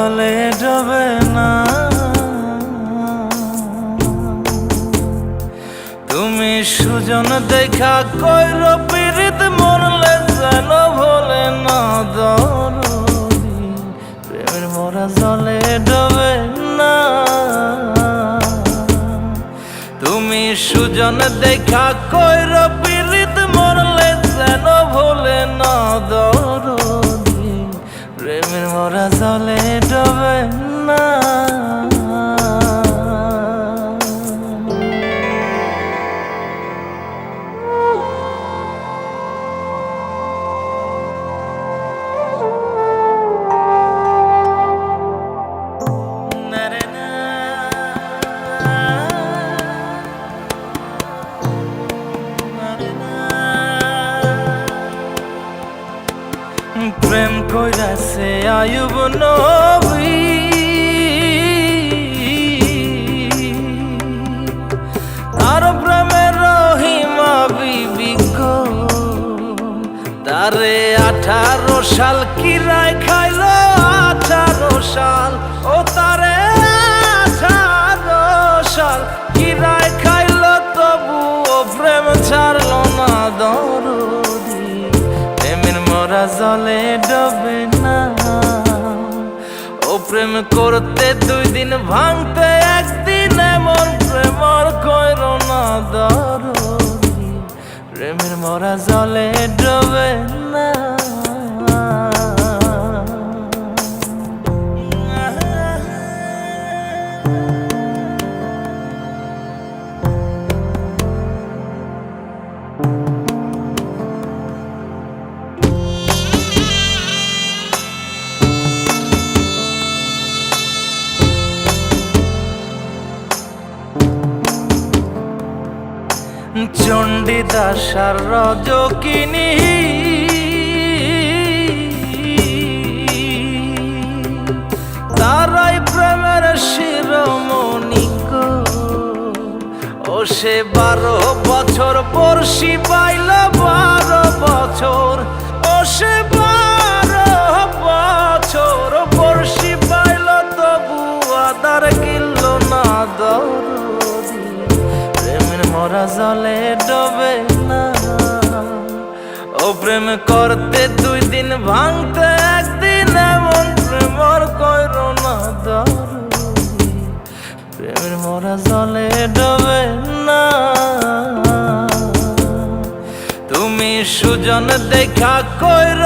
জলে ডোবে না। তুমি সুজন দেখা কইর পীড়িত মরলে যেন ভোলে না দরদি, প্রেমের মরা জলে ডোবে না। তুমি সুজন দেখা কইর পীড়িত মরলে যেন ভোলে না দরদি, প্রেমের মরা জলে ডোবে না। প্রেম কইরাছে আয়ুব নবী, তার প্রেমের রহিমা বিবি গো, তারে 18 সাল কিরায় খাইল 18 সাল, ও তারে 18 সাল কিরায় খাইল, তবু ও প্রেম ছাড়ল না দরদি, প্রেমের মরা জলে ডোবে না। ও প্রেম করতে 2 দিন ভাঙতে 1 দিন, এমন প্রেম আর কইর না দরদি, প্রেমের মরা জলে ডোবে না। চণ্ডীদাস আর রজকিনী, তারাই প্রেমের শিরোমণি গো, ও সে 12 বছর বর্ষি পাইল 12 বছর, ও সে 12 বছর বর্ষি পাইল, তবু আদার কিনল না দরদি, প্রেমের মরা জলে ডোবে না। ও প্রেম করতে 2 দিন ভাঙতে 1 দিন, এমন প্রেম আর কইর না দরদি, প্রেমের মরা জলে ডোবে না। তুমি সুজন দেখা কইর